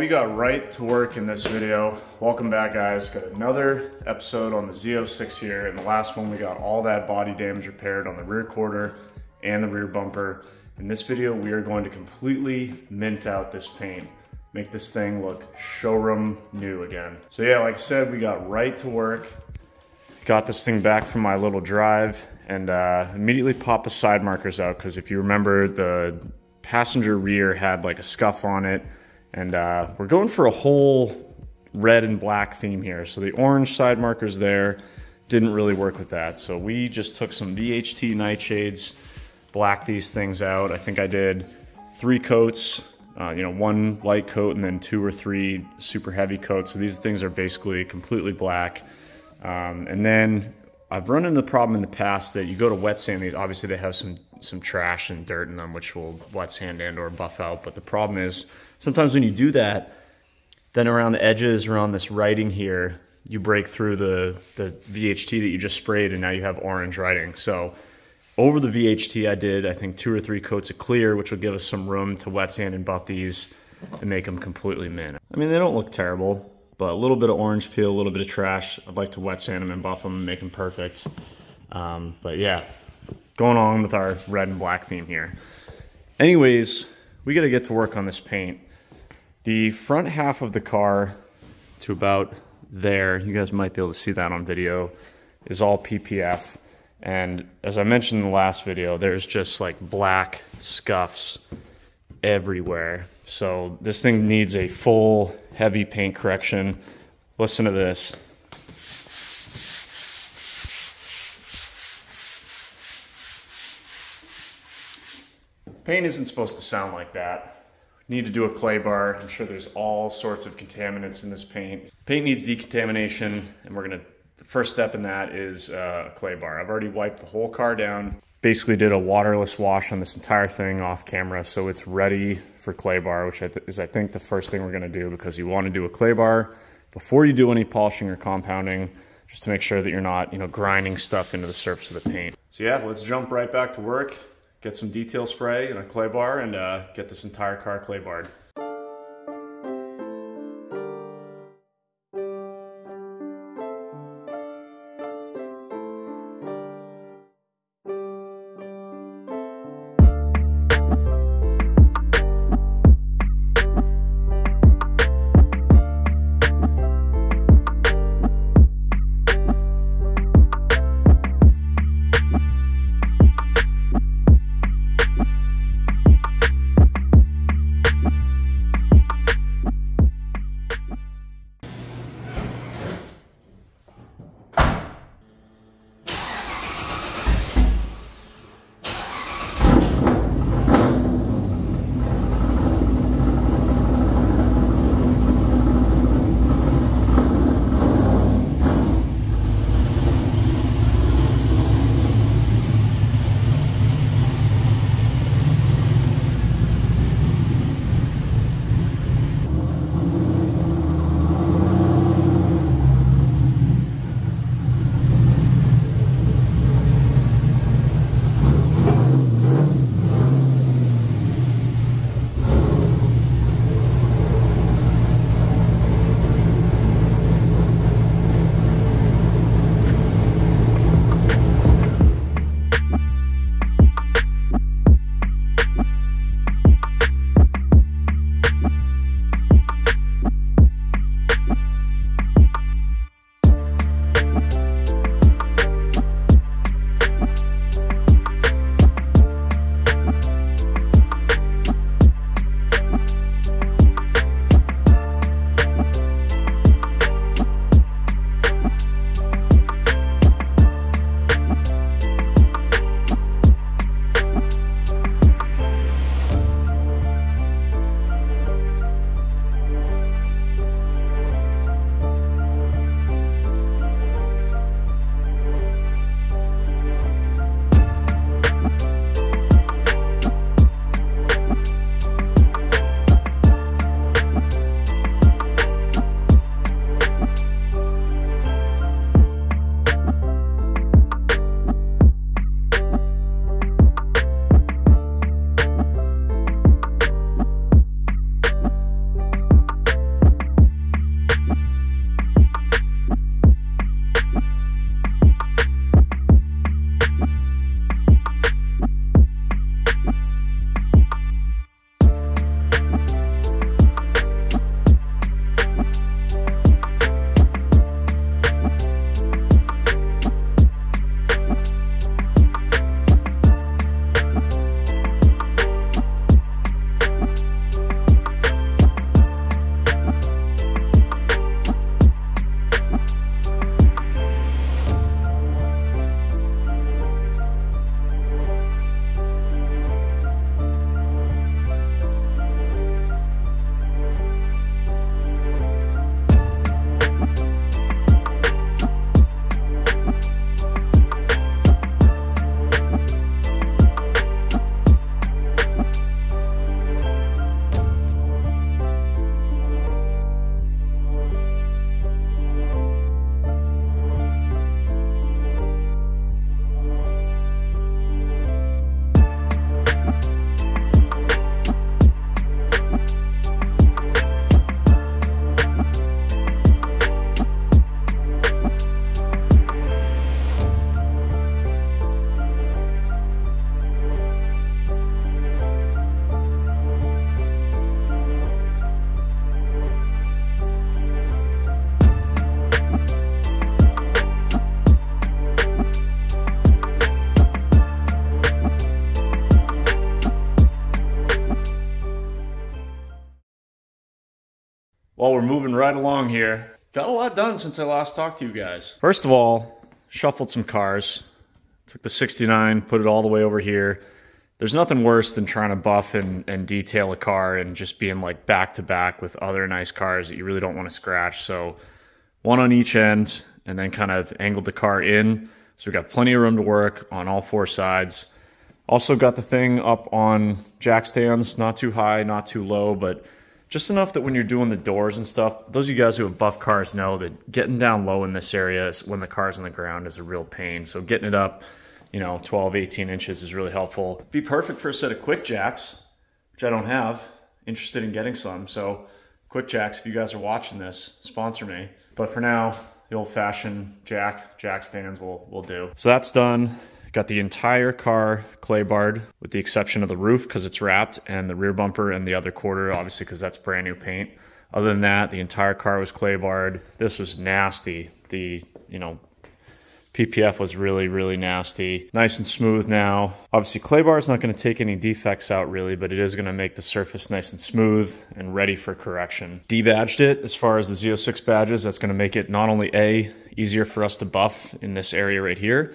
we got right to work in this video. Welcome back, guys. Got another episode on the Z06 here. In the last one, we got all that body damage repaired on the rear quarter and the rear bumper. In this video, we are going to completely mint out this paint, make this thing look showroom new again. So yeah, like I said, we got right to work. Got this thing back from my little drive and immediately popped the side markers out, because if you remember, the passenger rear had like a scuff on it. And we're going for a whole red and black theme here. So the orange side markers there didn't really work with that. So we just took some VHT nightshades, blacked these things out. I think I did 3 coats, one light coat and then 2 or 3 super heavy coats. So these things are basically completely black. And then I've run into the problem in the past that you go to wet sand these, obviously they have some trash and dirt in them, which will wet sand and or buff out. But the problem is, sometimes when you do that, then around the edges, around this writing here, you break through the VHT that you just sprayed, and now you have orange writing. So over the VHT, I did, I think, 2 or 3 coats of clear, which will give us some room to wet sand and buff these and make them completely mint. I mean, they don't look terrible, but a little bit of orange peel, a little bit of trash. I'd like to wet sand them and buff them and make them perfect. But yeah, going on with our red and black theme here. Anyways, we got to get to work on this paint. The front half of the car to about there, you guys might be able to see that on video, is all PPF. And as I mentioned in the last video, there's just like black scuffs everywhere. So this thing needs a full heavy paint correction. Listen to this. Paint isn't supposed to sound like that. Need to do a clay bar. I'm sure there's all sorts of contaminants in this paint. Paint needs decontamination, and the first step in that is a clay bar. I've already wiped the whole car down. Basically did a waterless wash on this entire thing off camera, so it's ready for clay bar, which is I think the first thing we're gonna do, because you wanna do a clay bar before you do any polishing or compounding, just to make sure that you're not, grinding stuff into the surface of the paint. So yeah, let's jump right back to work. Get some detail spray and a clay bar and get this entire car clay barred. Well, we're moving right along here. Got a lot done since I last talked to you guys. First of all, shuffled some cars. Took the 69, put it all the way over here. There's nothing worse than trying to buff and detail a car and just being like back to back with other nice cars that you really don't want to scratch. So one on each end, and then kind of angled the car in. So we got plenty of room to work on all four sides. Also got the thing up on jack stands, not too high, not too low, but just enough that when you're doing the doors and stuff, those of you guys who have buffed cars know that getting down low in this area when the car's on the ground is a real pain. So getting it up, 12, 18 inches is really helpful. Be perfect for a set of quick jacks, which I don't have. Interested in getting some. So quick jacks, if you guys are watching this, sponsor me. But for now, the old-fashioned jack stands will do. So that's done. Got the entire car clay barred with the exception of the roof because it's wrapped, and the rear bumper and the other quarter, obviously, because that's brand new paint. Other than that, the entire car was clay barred. This was nasty. The, PPF was really, really nasty. Nice and smooth now. Obviously, clay bar is not going to take any defects out really, but it is going to make the surface nice and smooth and ready for correction. Debadged it as far as the Z06 badges. That's going to make it not only easier for us to buff in this area right here,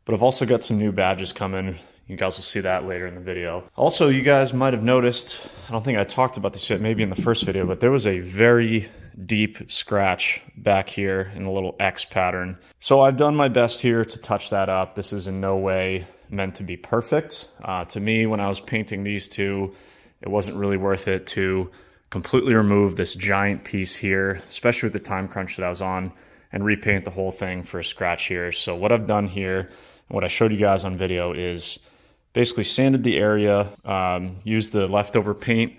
but I've also got some new badges coming. You guys will see that later in the video. Also, you guys might have noticed, I don't think I talked about this yet, maybe in the first video, but there was a very deep scratch back here in a little X pattern. So I've done my best here to touch that up. This is in no way meant to be perfect. To me, when I was painting these two, it wasn't really worth it to completely remove this giant piece here, especially with the time crunch that I was on, and repaint the whole thing for a scratch here. So what I've done here, what I showed you guys on video, is basically sanded the area, used the leftover paint,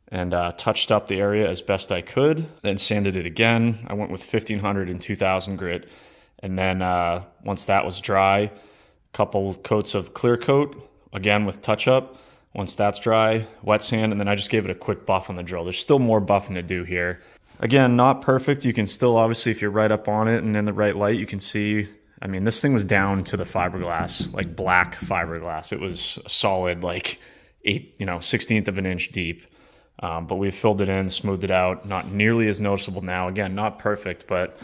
and touched up the area as best I could, then sanded it again. I went with 1500 and 2000 grit. And then once that was dry, a couple coats of clear coat, again with touch up. Once that's dry, wet sand, and then I just gave it a quick buff on the drill. There's still more buffing to do here. Again, not perfect. You can still, obviously, if you're right up on it and in the right light, you can see, I mean, this thing was down to the fiberglass, like black fiberglass. It was a solid, like 16th of an inch deep. But we've filled it in, smoothed it out. Not nearly as noticeable now. Again, not perfect, but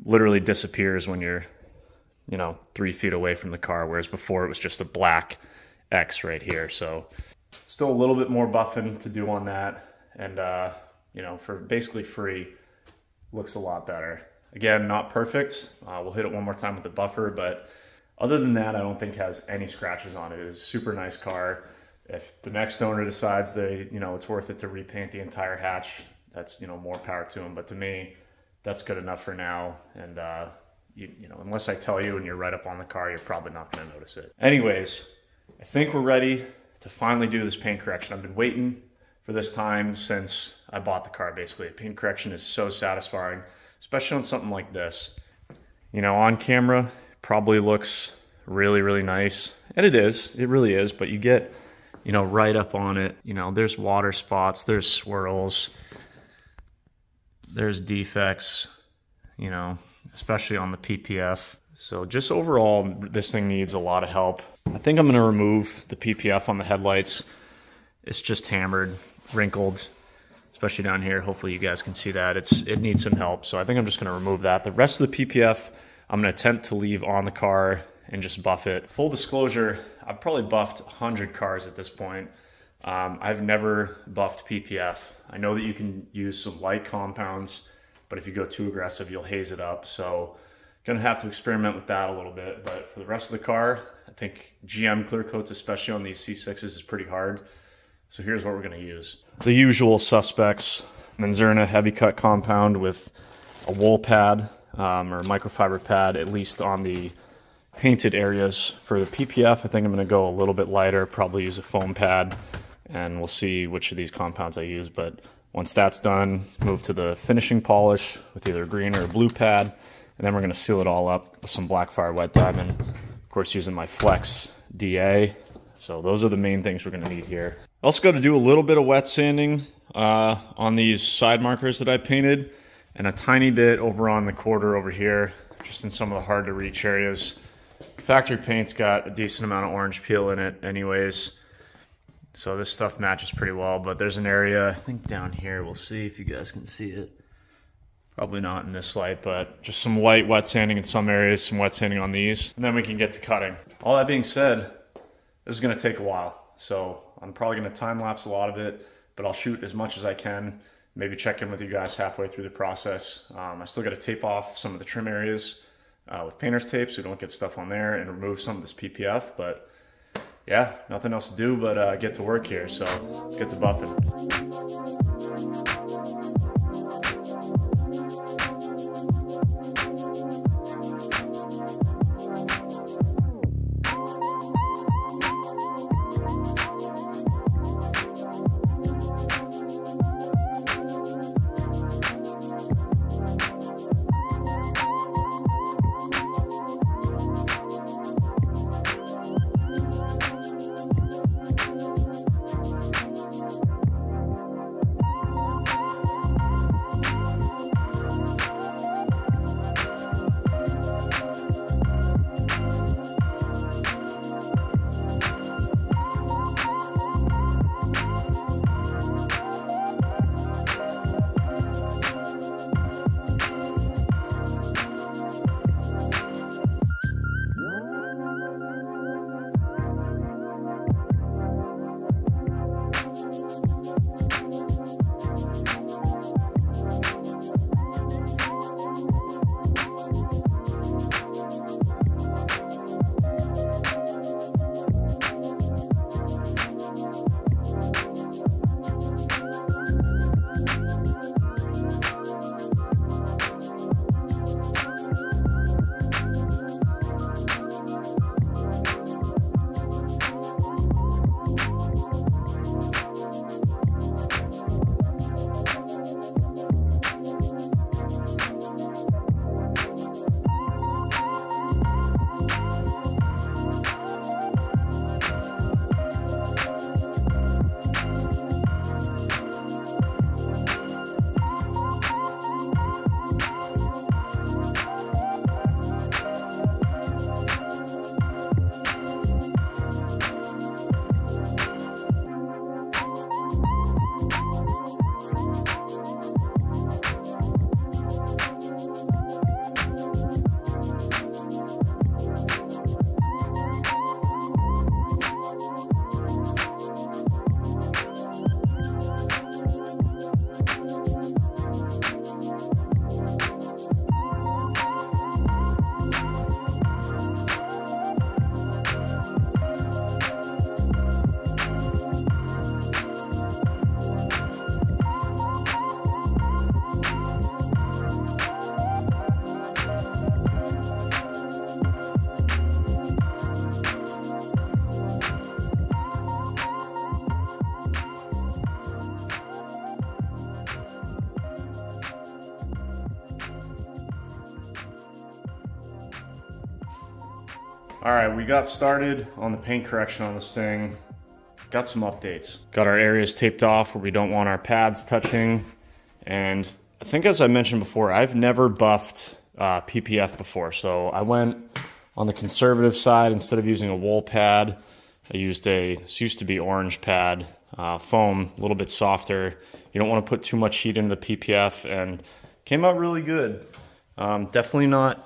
literally disappears when you're, 3 feet away from the car, whereas before it was just a black X right here. So still a little bit more buffing to do on that. And, for basically free, looks a lot better. Again, not perfect. We'll hit it one more time with the buffer, but other than that, I don't think it has any scratches on it. It is a super nice car. If the next owner decides it's worth it to repaint the entire hatch, that's, more power to them. But to me, that's good enough for now. And, unless I tell you and you're right up on the car, you're probably not going to notice it. Anyways, I think we're ready to finally do this paint correction. I've been waiting for this time since I bought the car, basically. Paint correction is so satisfying, especially on something like this. On camera, it probably looks really, really nice. And it is. It really is. But you get, right up on it. There's water spots. There's swirls. There's defects, especially on the PPF. So just overall, this thing needs a lot of help. I think I'm going to remove the PPF on the headlights. It's just hammered, wrinkled, especially down here. Hopefully you guys can see that. It needs some help. So I think I'm just going to remove that. The rest of the PPF, I'm going to attempt to leave on the car and just buff it. Full disclosure, I've probably buffed 100 cars at this point. I've never buffed PPF. I know that you can use some light compounds, but if you go too aggressive, you'll haze it up. So gonna have to experiment with that a little bit. But for the rest of the car, I think GM clear coats, especially on these C6s, is pretty hard. So here's what we're gonna use. The usual suspects: Menzerna heavy cut compound with a wool pad or microfiber pad, at least on the painted areas. For the PPF, I think I'm going to go a little bit lighter, probably use a foam pad, and we'll see which of these compounds I use. But once that's done, move to the finishing polish with either a green or a blue pad, and then we're going to seal it all up with some Blackfire Wet Diamond, of course using my Flex DA. So those are the main things we're going to need here. Also got to do a little bit of wet sanding on these side markers that I painted, and a tiny bit over on the quarter over here, just in some of the hard to reach areas. Factory paint's got a decent amount of orange peel in it anyways. So this stuff matches pretty well, but there's an area, I think down here, we'll see if you guys can see it. Probably not in this light, but just some light wet sanding in some areas, some wet sanding on these, and then we can get to cutting. All that being said, this is gonna take a while. So I'm probably gonna time lapse a lot of it, but I'll shoot as much as I can. Maybe check in with you guys halfway through the process. I still gotta tape off some of the trim areas with painter's tape so we don't get stuff on there, and remove some of this PPF, but yeah, nothing else to do but get to work here. So let's get to buffing. All right, we got started on the paint correction on this thing. Got some updates. Got our areas taped off where we don't want our pads touching. And I think, as I mentioned before, I've never buffed PPF before. So I went on the conservative side. Instead of using a wool pad, I used this used to be orange pad, foam, a little bit softer. You don't want to put too much heat into the PPF, and came out really good. Definitely not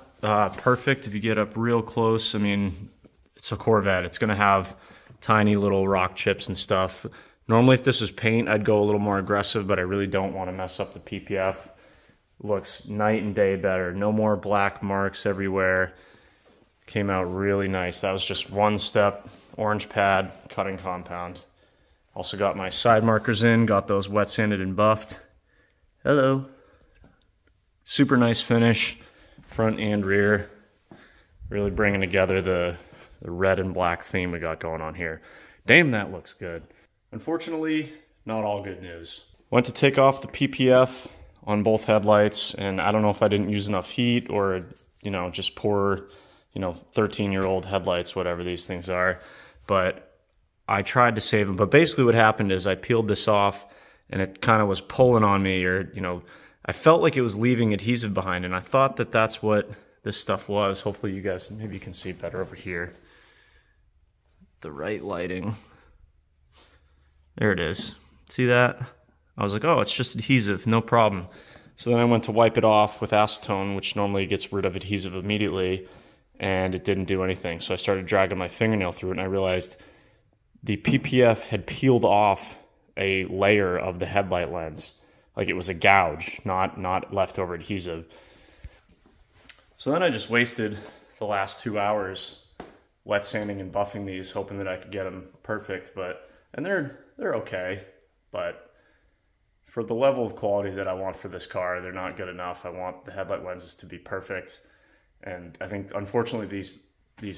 perfect if you get up real close. I mean, it's a Corvette. It's going to have tiny little rock chips and stuff. Normally, if this was paint, I'd go a little more aggressive, but I really don't want to mess up the PPF. Looks night and day better. No more black marks everywhere. Came out really nice. That was just one step, orange pad, cutting compound. Also got my side markers in, got those wet sanded and buffed. Hello. Super nice finish, front and rear. Really bringing together the red and black theme we got going on here. Damn, that looks good. Unfortunately, not all good news. Went to take off the PPF on both headlights, and I don't know if I didn't use enough heat or, you know, just poor, 13-year-old headlights, whatever these things are. But I tried to save them. But basically what happened is I peeled this off, and it kind of was pulling on me, or, I felt like it was leaving adhesive behind, and I thought that that's what this stuff was. Hopefully you guys, maybe you can see better over here. The right lighting. There it is. See that? I was like, oh, it's just adhesive, no problem. So then I went to wipe it off with acetone, which normally gets rid of adhesive immediately, and it didn't do anything. So I started dragging my fingernail through it, and I realized the PPF had peeled off a layer of the headlight lens. Like it was a gouge, not leftover adhesive. So then I just wasted the last 2 hours wet sanding and buffing these, hoping that I could get them perfect. And they're okay, but for the level of quality that I want for this car, they're not good enough. I want the headlight lenses to be perfect. And I think, unfortunately, these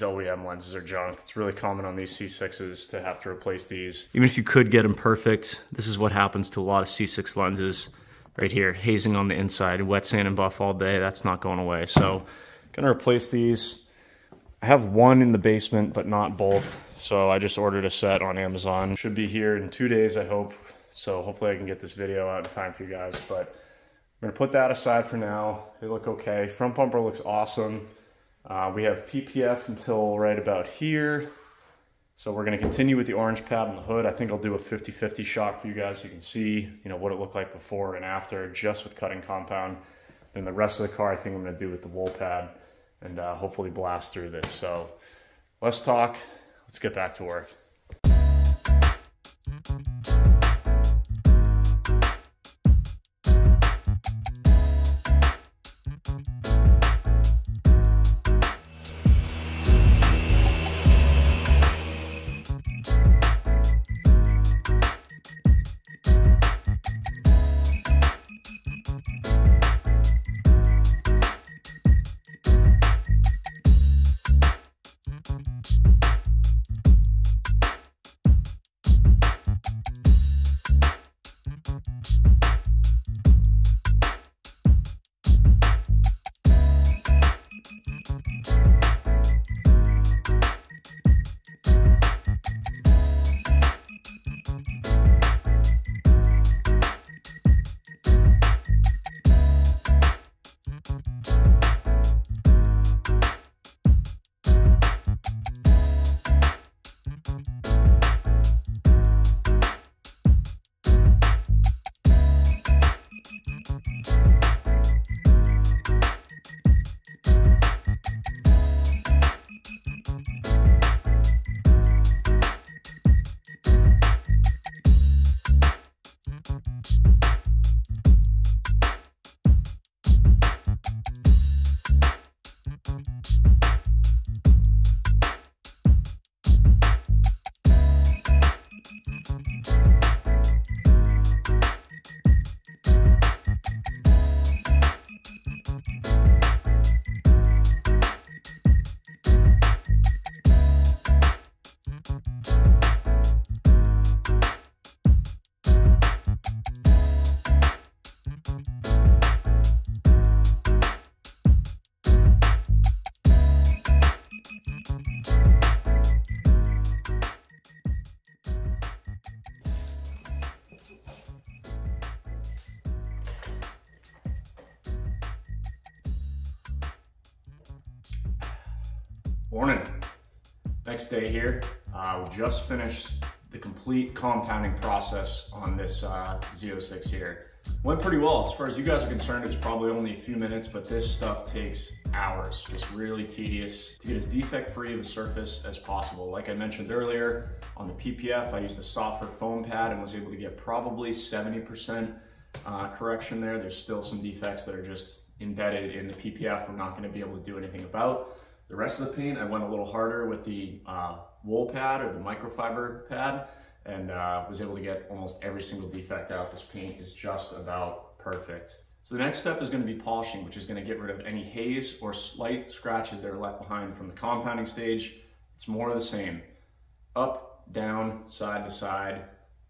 OEM lenses are junk. It's really common on these C6s to have to replace these. Even if you could get them perfect, this is what happens to a lot of C6 lenses right here. Hazing on the inside, wet sand and buff all day, that's not going away. So gonna replace these. I have one in the basement, but not both. So I just ordered a set on Amazon. Should be here in 2 days, I hope. So hopefully I can get this video out in time for you guys. But I'm gonna put that aside for now. They look okay. Front bumper looks awesome. We have PPF until right about here. So we're gonna continue with the orange pad on the hood. I think I'll do a 50-50 shot for you guys so you can see, what it looked like before and after, just with cutting compound. And the rest of the car I think I'm gonna do with the wool pad and hopefully blast through this. So let's talk, let's get back to work. Morning. Next day here. We just finished the complete compounding process on this Z06 here. Went pretty well. As far as you guys are concerned, it was probably only a few minutes, but this stuff takes hours. Just really tedious to get as defect-free of a surface as possible. Like I mentioned earlier, on the PPF, I used a softer foam pad and was able to get probably 70% correction there. There's still some defects that are just embedded in the PPF we're not going to be able to do anything about. The rest of the paint, I went a little harder with the wool pad or the microfiber pad and was able to get almost every single defect out. This paint is just about perfect. So the next step is going to be polishing, which is going to get rid of any haze or slight scratches that are left behind from the compounding stage. It's more of the same. Up, down, side to side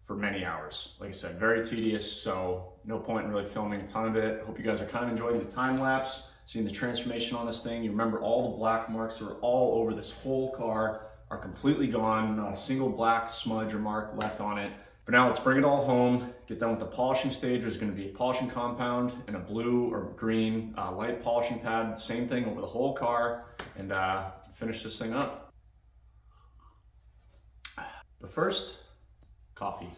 for many hours. Like I said, very tedious, so no point in really filming a ton of it. Hope you guys are kind of enjoying the time lapse, seeing the transformation on this thing. You remember all the black marks that are all over this whole car are completely gone. Not a single black smudge or mark left on it. For now, let's bring it all home, get done with the polishing stage. There's going to be a polishing compound and a blue or green light polishing pad. Same thing over the whole car, and finish this thing up. But first, coffee.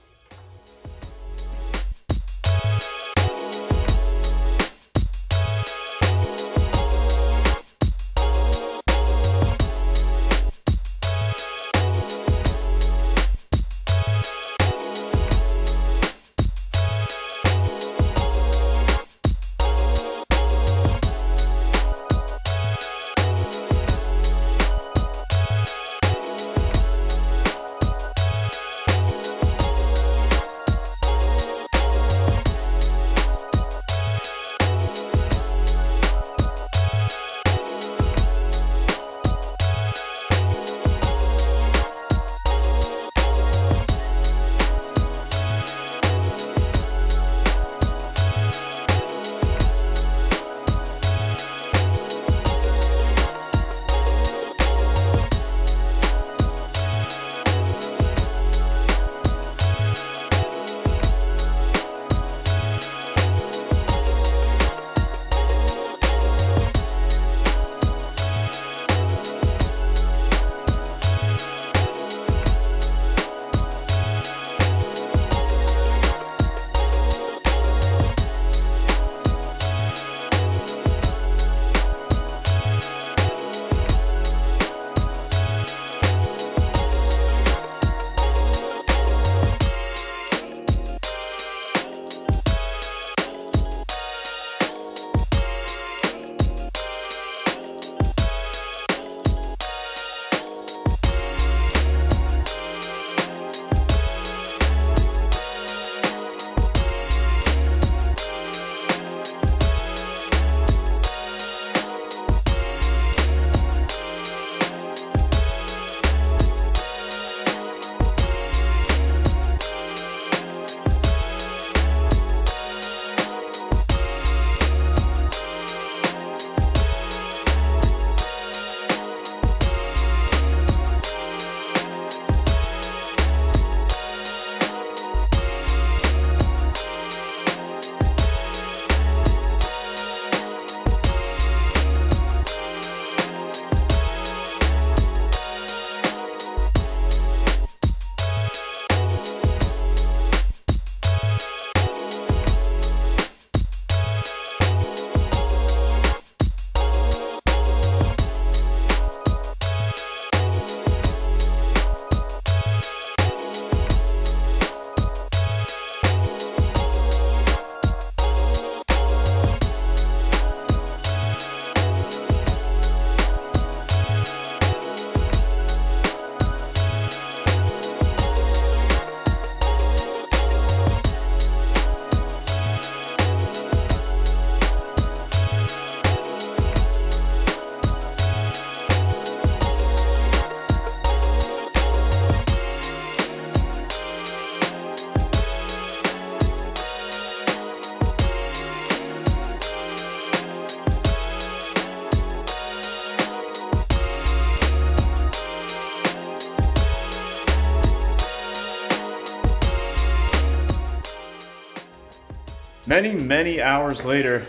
Many hours later,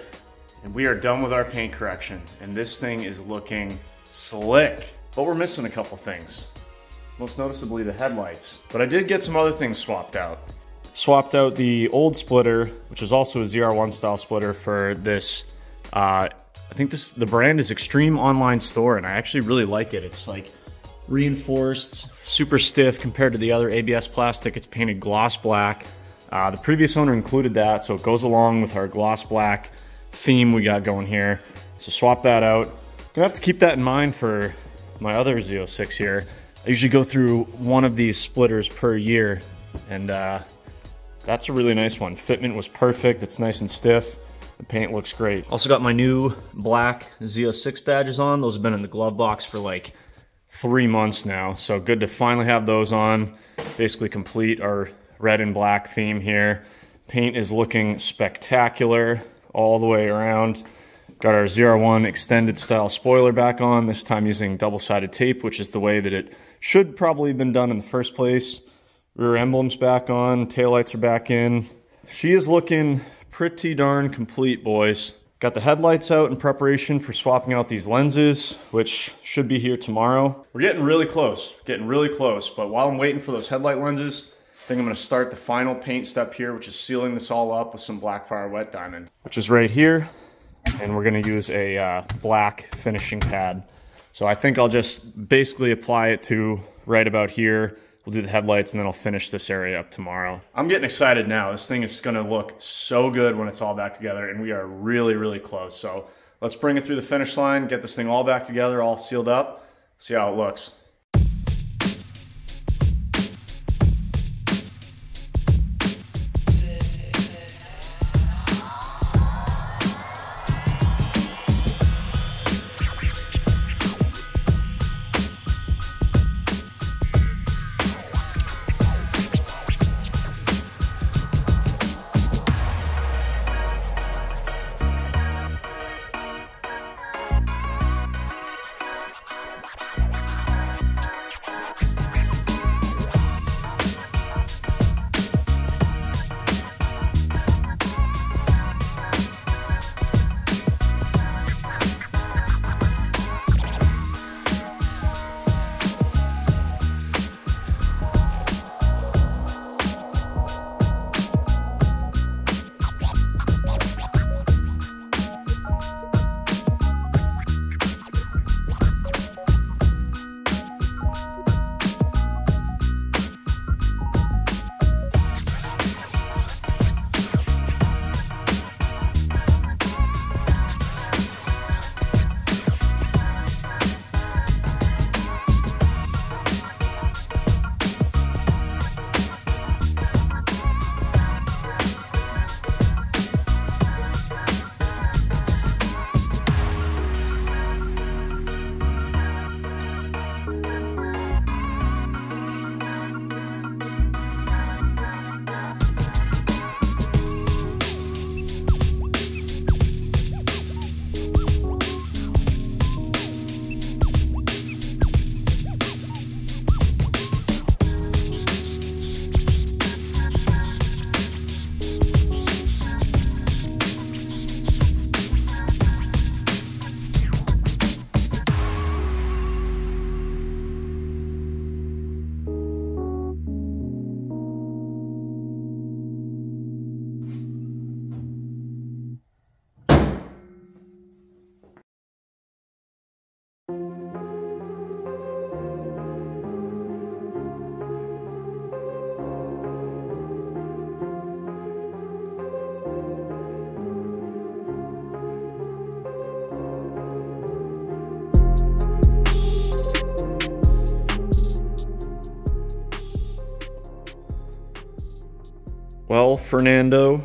and we are done with our paint correction, and this thing is looking slick. But we're missing a couple things, most noticeably the headlights. But I did get some other things swapped out. Swapped out the old splitter, which is also a ZR1 style splitter, for this, I think the brand is Extreme Online Store, and I actually really like it. It's like reinforced, super stiff compared to the other ABS plastic. It's painted gloss black. The previous owner included that, so it goes along with our gloss black theme we got going here. So swap that out. Gonna have to keep that in mind for my other Z06 here. I usually go through one of these splitters per year, and that's a really nice one. Fitment was perfect. It's nice and stiff. The paint looks great. Also got my new black Z06 badges on. Those have been in the glove box for like 3 months now, so good to finally have those on. Basically complete our red and black theme here. Paint is looking spectacular all the way around. Got our ZR1 extended style spoiler back on, this time using double-sided tape, which is the way that it should probably have been done in the first place. Rear emblem's back on, taillights are back in. She is looking pretty darn complete, boys. Got the headlights out in preparation for swapping out these lenses, which should be here tomorrow. We're getting really close, but while I'm waiting for those headlight lenses, think I'm gonna start the final paint step here, which is sealing this all up with some Blackfire wet diamond, which is right here. And we're gonna use a black finishing pad. So I think I'll just basically apply it to right about here. We'll do the headlights and then I'll finish this area up tomorrow. I'm getting excited now. This thing is gonna look so good when it's all back together, and we are really, really close. So let's bring it through the finish line, get this thing all back together, all sealed up, see how it looks. Well, Fernando,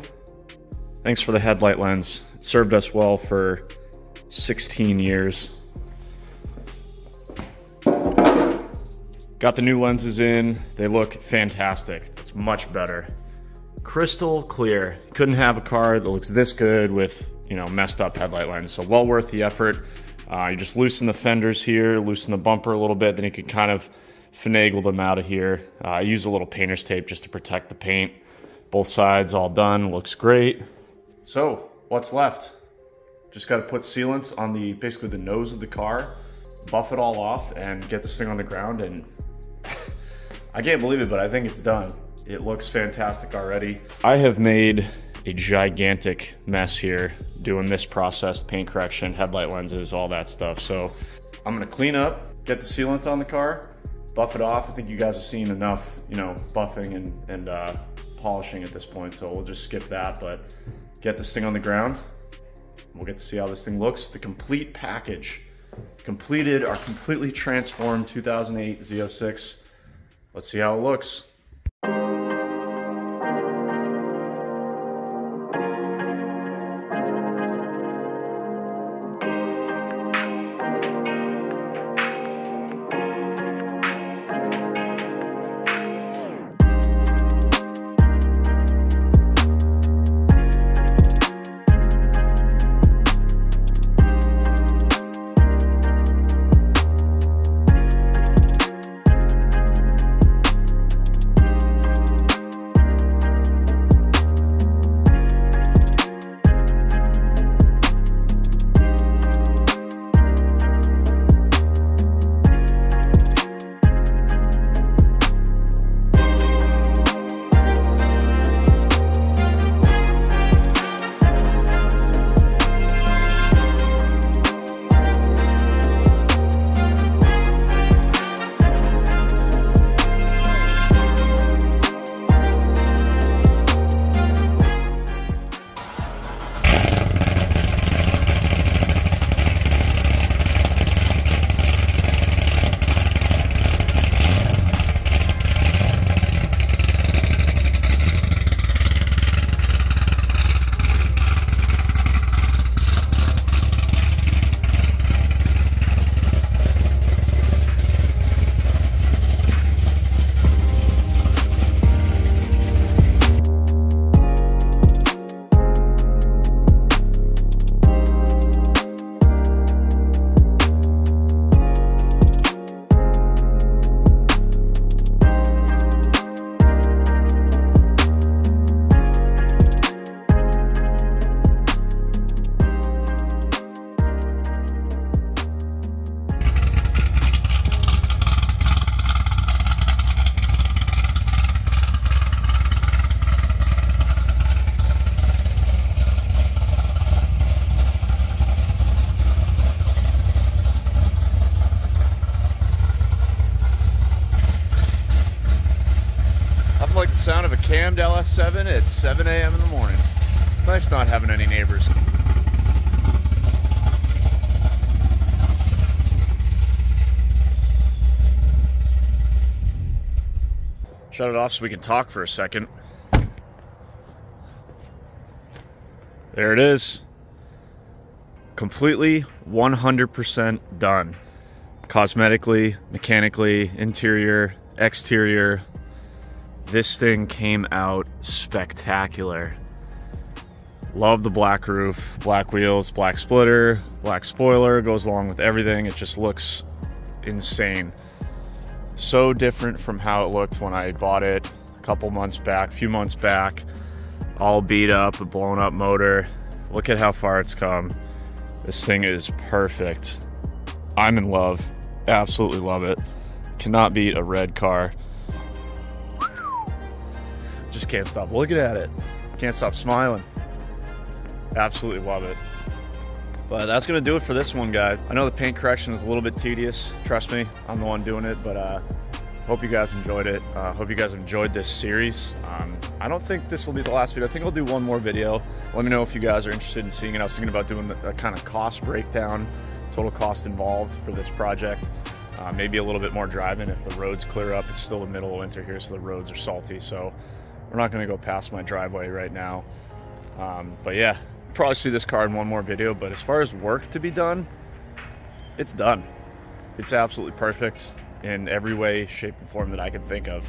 thanks for the headlight lens. It served us well for 16 years. Got the new lenses in. They look fantastic. It's much better. Crystal clear. Couldn't have a car that looks this good with, you know, messed up headlight lens. So well worth the effort. You just loosen the fenders here, loosen the bumper a little bit, then you can kind of finagle them out of here. I use a little painter's tape just to protect the paint. Both sides all done, looks great. So what's left? Just got to put sealants on the basically the nose of the car, buff it all off, and get this thing on the ground. And I can't believe it, but I think it's done. It looks fantastic already. I have made a gigantic mess here doing this process, paint correction, headlight lenses, all that stuff. So I'm gonna clean up, get the sealant on the car, buff it off. I think you guys have seen enough, you know, buffing and polishing at this point, so we'll just skip that, but get this thing on the ground. We'll get to see how this thing looks. The complete package. Completed our completely transformed 2008 Z06. Let's see how it looks. sound of a cammed LS7 at 7 a.m. in the morning. It's nice not having any neighbors. Shut it off so we can talk for a second. There it is. Completely 100% done. Cosmetically, mechanically, interior, exterior. This thing came out spectacular. Love the black roof, black wheels, black splitter, black spoiler, goes along with everything. It just looks insane. So different from how it looked when I bought it a few months back. All beat up, a blown up motor. Look at how far it's come. This thing is perfect. I'm in love, absolutely love it. Cannot beat a red car. Just can't stop looking at it. Can't stop smiling. Absolutely love it. But that's gonna do it for this one, guys. I know the paint correction is a little bit tedious. Trust me, I'm the one doing it, but hope you guys enjoyed it. Hope you guys enjoyed this series. I don't think this will be the last video. I think I'll do one more video. Let me know if you guys are interested in seeing it. I was thinking about doing a kind of cost breakdown, total cost involved for this project. Maybe a little bit more driving if the roads clear up. It's still the middle of winter here, so the roads are salty. So we're not gonna go past my driveway right now. But yeah, probably see this car in one more video. But as far as work to be done, it's done. It's absolutely perfect in every way, shape, and form that I can think of.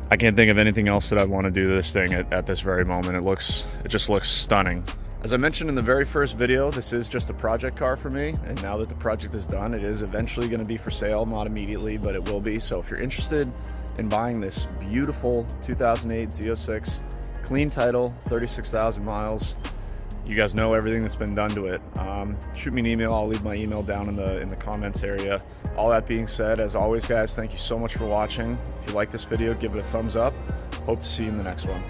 I can't think of anything else that I want to do to this thing at this very moment. It just looks stunning. As I mentioned in the very first video, this is just a project car for me, and now that the project is done, it is eventually going to be for sale. Not immediately, but it will be. So if you're interested in buying this beautiful 2008 Z06, clean title, 36,000 miles, you guys know everything that's been done to it. Shoot me an email. I'll leave my email down in the comments area. All that being said, as always, guys, thank you so much for watching. If you like this video, give it a thumbs up. Hope to see you in the next one.